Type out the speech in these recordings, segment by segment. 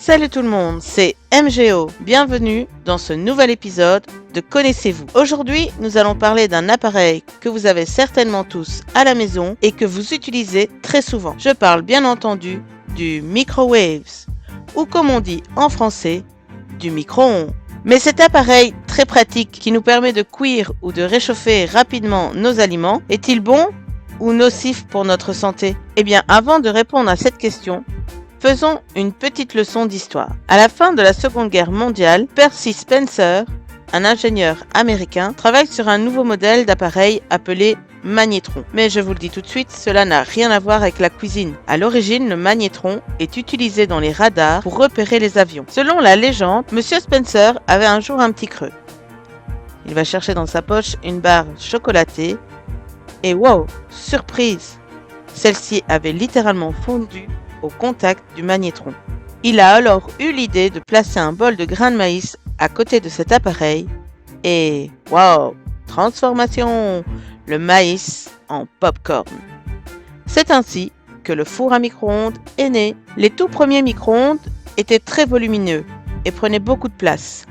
Salut tout le monde, c'est MGO. Bienvenue dans ce nouvel épisode de Connaissez-vous. Aujourd'hui, nous allons parler d'un appareil que vous avez certainement tous à la maison et que vous utilisez très souvent. Je parle bien entendu du microwaves, ou comme on dit en français, du micro-ondes. Mais cet appareil très pratique qui nous permet de cuire ou de réchauffer rapidement nos aliments, est-il bon ou nocif pour notre santé? Eh bien, avant de répondre à cette question, faisons une petite leçon d'histoire. À la fin de la Seconde Guerre mondiale, Percy Spencer, un ingénieur américain, travaille sur un nouveau modèle d'appareil appelé magnétron. Mais je vous le dis tout de suite, cela n'a rien à voir avec la cuisine. À l'origine, le magnétron est utilisé dans les radars pour repérer les avions. Selon la légende, Monsieur Spencer avait un jour un petit creux. Il va chercher dans sa poche une barre chocolatée et wow, surprise! Celle-ci avait littéralement fondu au contact du magnétron. Il a alors eu l'idée de placer un bol de grains de maïs à côté de cet appareil et wow, transformation, le maïs en pop-corn. C'est ainsi que le four à micro-ondes est né. Les tout premiers micro-ondes étaient très volumineux et prenaient beaucoup de place.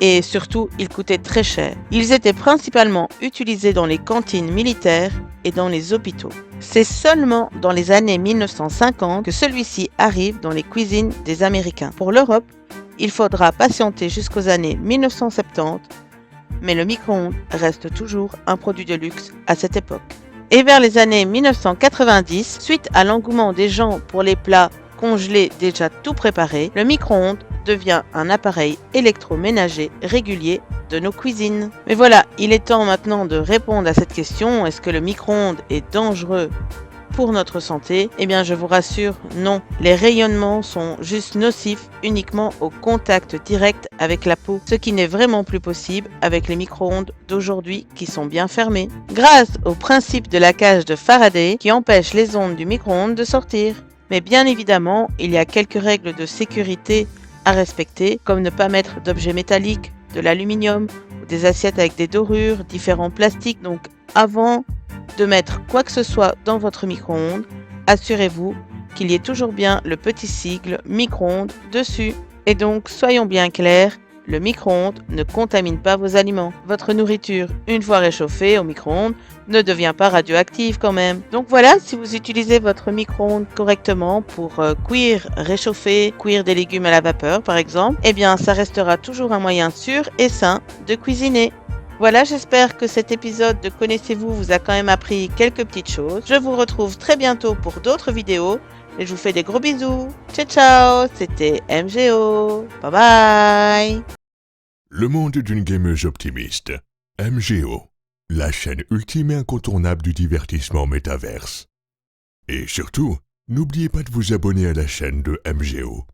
Et surtout, ils coûtaient très cher. Ils étaient principalement utilisés dans les cantines militaires et dans les hôpitaux. C'est seulement dans les années 1950 que celui-ci arrive dans les cuisines des Américains. Pour l'Europe, il faudra patienter jusqu'aux années 1970, mais le micro-ondes reste toujours un produit de luxe à cette époque. Et vers les années 1990, suite à l'engouement des gens pour les plats congelés déjà tout préparés, le micro-ondes devient un appareil électroménager régulier de nos cuisines. Mais voilà, il est temps maintenant de répondre à cette question. Est-ce que le micro-ondes est dangereux pour notre santé? Eh bien, je vous rassure, non. Les rayonnements sont juste nocifs uniquement au contact direct avec la peau, ce qui n'est vraiment plus possible avec les micro-ondes d'aujourd'hui qui sont bien fermés. Grâce au principe de la cage de Faraday qui empêche les ondes du micro-ondes de sortir. Mais bien évidemment, il y a quelques règles de sécurité à respecter, comme ne pas mettre d'objets métalliques, de l'aluminium, ou des assiettes avec des dorures, différents plastiques. Donc avant de mettre quoi que ce soit dans votre micro-ondes, assurez-vous qu'il y ait toujours bien le petit sigle micro-ondes dessus. Et donc soyons bien clairs, le micro-ondes ne contamine pas vos aliments. Votre nourriture, une fois réchauffée au micro-ondes, ne devient pas radioactive quand même. Donc voilà, si vous utilisez votre micro-ondes correctement pour cuire, réchauffer, cuire des légumes à la vapeur par exemple, eh bien ça restera toujours un moyen sûr et sain de cuisiner. Voilà, j'espère que cet épisode de Connaissez-vous vous a quand même appris quelques petites choses. Je vous retrouve très bientôt pour d'autres vidéos. Et je vous fais des gros bisous. Ciao ciao, c'était MGO. Bye bye. Le monde d'une gameuse optimiste. MGO, la chaîne ultime et incontournable du divertissement métaverse. Et surtout, n'oubliez pas de vous abonner à la chaîne de MGO.